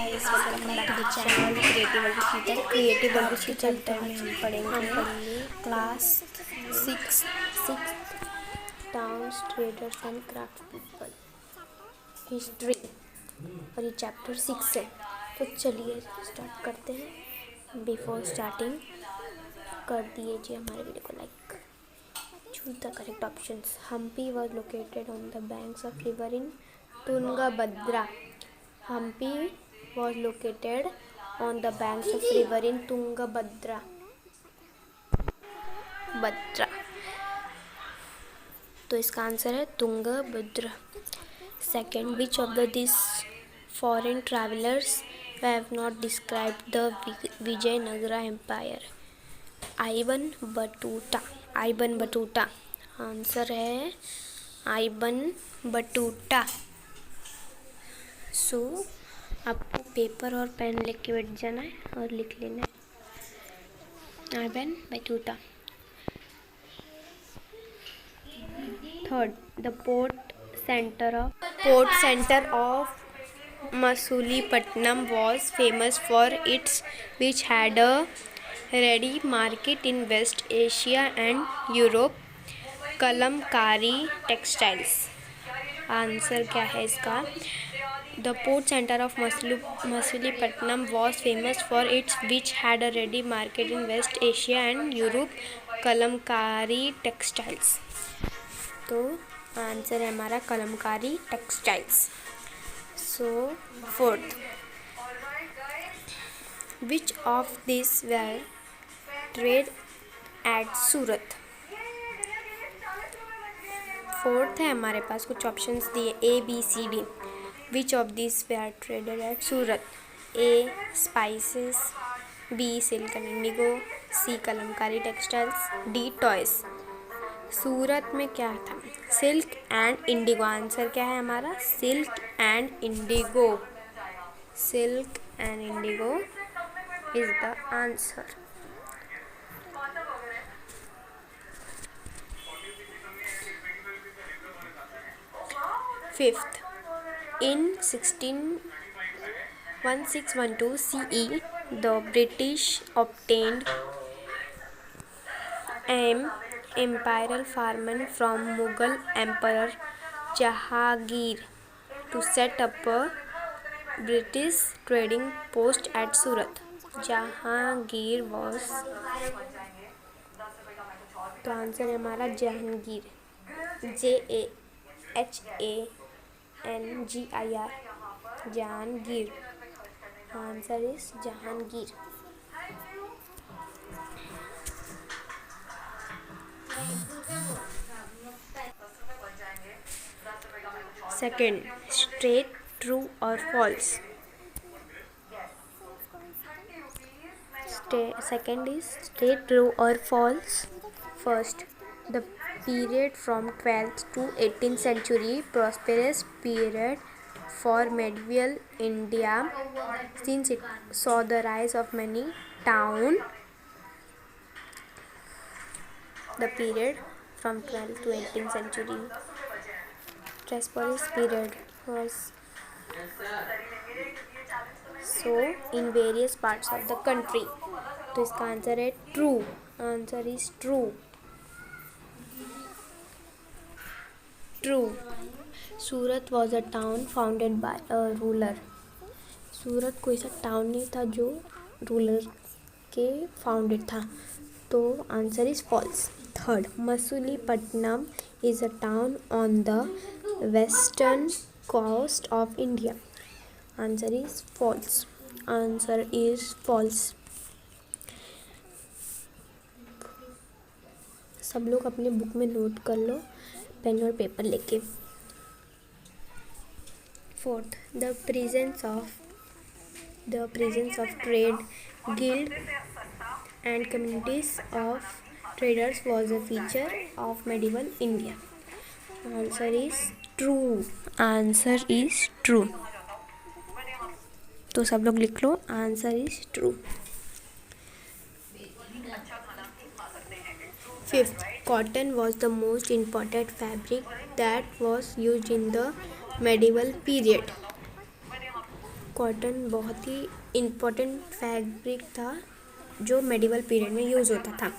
Guys, welcome back to the channel creative world के chapter में हम पढ़ेंगे class six towns traders and craft people history, और ये चैप्टर 6 है। तो चलिए स्टार्ट करते हैं। बिफोर स्टार्टिंग कर दीजिए हमारे वीडियो को like. Choose the correct options. Hampi was located on the banks of river in Tungabhadra. Hampi was located on the banks of river in Tungabhadra. तो इसका आंसर है Tungabhadra. Second, which of the this foreign travellers have not described the Vijayanagara empire? Ibn Battuta. Answer है Ibn बटूटा। सो आपको paper और pen लेके बैठ जाना है और लिख लेना है Ibn Battuta. Third, the port centre of Masulipatnam was famous for its which had a ready market in West Asia and Europe. Kalamkari textiles. Answer क्या है इसका? The port center of Masulipatam was famous for its which had a ready market in West Asia and Europe. Kalamkari textiles. तो answer है हमारा Kalamkari textiles. So fourth, which of this were trade at Surat? Fourth है हमारे पास, कुछ options दिए ABCD। Which of this were traded at Surat? A spices, B silk and indigo, C Kalamkari textiles, D toys. Surat में क्या था? Silk and Indigo. आंसर क्या है हमारा? Silk and Indigo. Silk and Indigo is the answer. Fifth, in 1612 CE, the British obtained an imperial farman from Mughal Emperor Jahangir to set up a British trading post at Surat. Jahangir was, तो answer है हमारा Jahangir, JAHANGIR, Jahangir. Answer is Jahangir. Second, straight, true और false. Second is straight, true और false. First, the period from 12th to 18th century prosperous period for medieval India since it saw the rise of many town. The period from 12th to 18th century prosperous period was so in various parts of the country. तो इसका answer है true. Answer is true. True. Surat was a town founded by a ruler. Surat कोई सा town नहीं था जो ruler के founded था, तो answer is false. Third, Masulipatnam is a town on the western coast of India. Answer is false. Answer is false. सब लोग अपने बुक में नोट कर लो पेन और पेपर लेके। Fourth, the presence of trade guild and communities of traders was a feature of medieval India. Answer is true. Answer is true. तो सब लोग लिख लो, answer is true. Fifth, cotton was the most important fabric that was used in the medieval period. Cotton बहुत ही important fabric था जो medieval period में यूज़ होता था।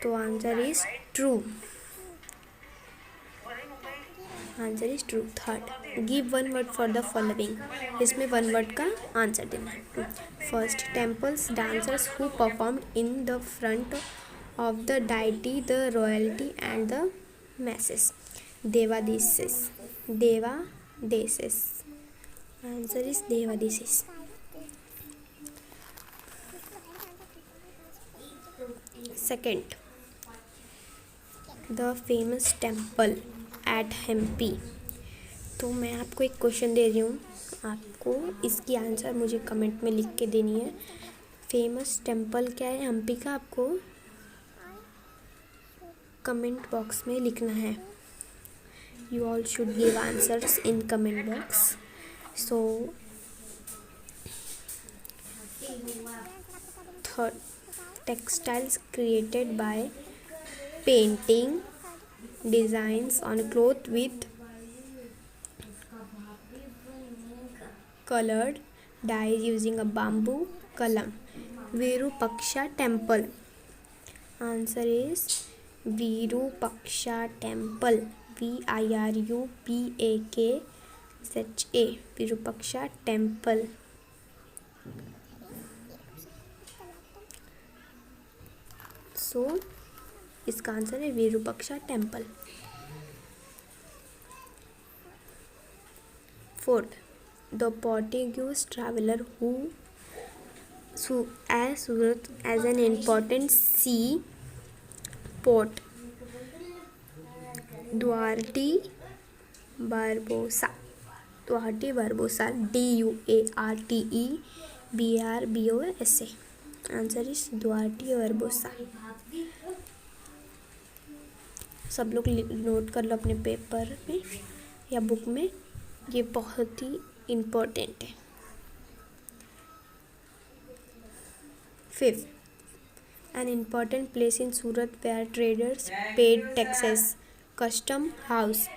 तो answer is true. Answer is true. Third, give one word for the following. इसमें one word का आंसर देना है। First, temples dancers who performed in the front of the deity, the royalty and the masses. Devadasis. Devadasis. Answer is devadasis. Second, the famous temple at Hampi. तो मैं आपको एक question दे रही हूँ, आपको इसकी आंसर मुझे कमेंट में लिख के देनी है। फेमस टेम्पल क्या है हम्पी का, आपको कमेंट बॉक्स में लिखना है। You all should give answers in comment box. So third, textiles created by painting designs on cloth with colored dyes using a bamboo column. Virupaksha temple. Answer is Virupaksha temple. Virupakha. Virupaksha temple. So इसका answer है Virupaksha temple. Fourth, the Portuguese traveller who Surat as an important sea port. Duarte Barbosa. DUARTE BARBOSA। Answer is Duarte Barbosa. सब लोग note कर लो अपने paper में या book में, ये बहुत ही इम्पोर्टेंट है। Fifth, an important place in Surat where traders paid taxes. Custom house.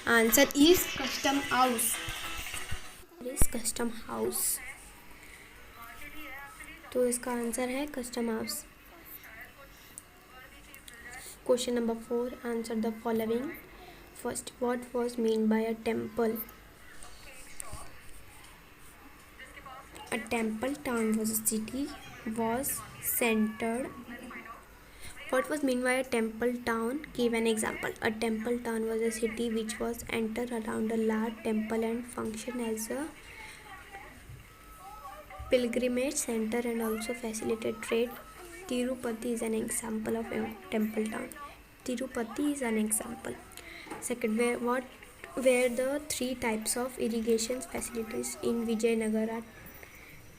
Answer is custom house. Custom house. तो इसका आंसर है custom house. Question number 4. Answer the following. First, what was meant by a temple? A temple town was a city was centered. What was meant by a temple town? Give an example. A temple town was a city which was entered around a large temple and functioned as a pilgrimage center and also facilitated trade. Tirupati is an example of a temple town. Tirupati is an example. Second, what were the three types of irrigation facilities in Vijayanagara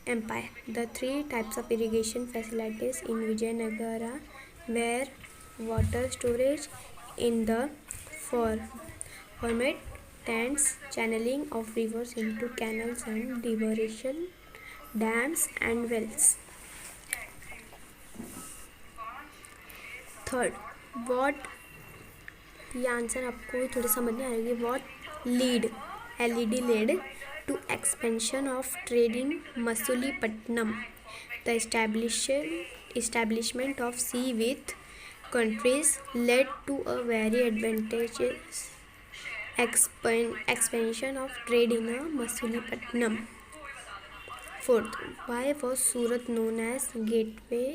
Empire? The three types of irrigation facilities in Vijayanagara were water storage in the format, tanks, channeling of rivers into canals, and diversion dams and wells. Third, what, ये answer आपको थोड़ी समझ नहीं आएगी। What lead LED led to expansion of trade in Masulipatnam. The establishment of sea with countries led to a very advantageous expansion of trade in Masulipattnam. Fourth, why was Surat known as Gateway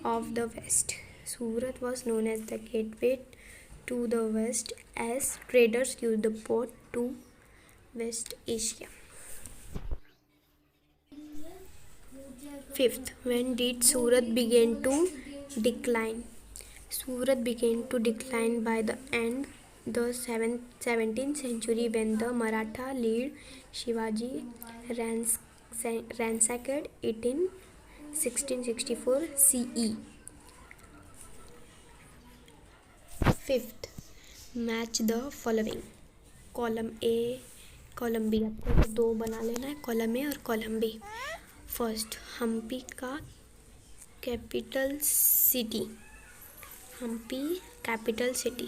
of the West? Surat was known as the gateway to the West as traders used the port to West Asia. Fifth, when did Surat begin to decline? Surat began to decline by the end the 17th century when the Maratha leader Shivaji ransacked it in 1664 CE. Fifth, match the following. Column A, column B, आपको दो बना लेना है, column A और column B. First, Hampi का capital city, Hampi capital city.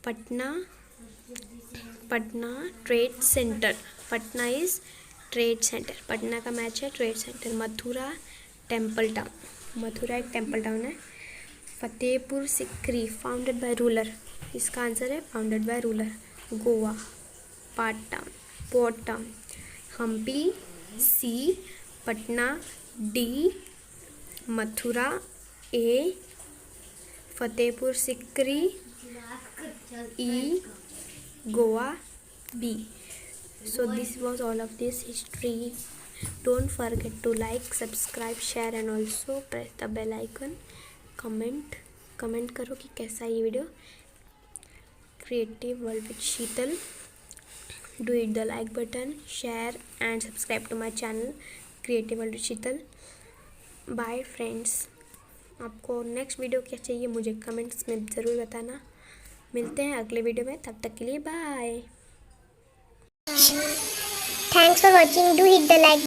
Patna trade centre, Patna is trade centre, Patna का match है trade centre. Mathura temple town, Mathura एक टेम्पल टाउन है। Fatehpur Sikri founded by ruler, इसका आंसर है founded by ruler. Goa port town. Hampi C, Patna D, Mathura A, Fatehpur Sikri E, Goa B. So this was all of this history. Don't forget to like, subscribe, share and also press the bell icon. Comment करो कि कैसा है ये video. Creative world with Sheetal, do hit the like button, share and subscribe to my channel creative world with Sheetal. Bye friends, आपको next video क्या चाहिए मुझे comments में ज़रूर बताना। मिलते हैं अगले वीडियो में, तब तक के लिए bye. Thanks for watching. Do hit the like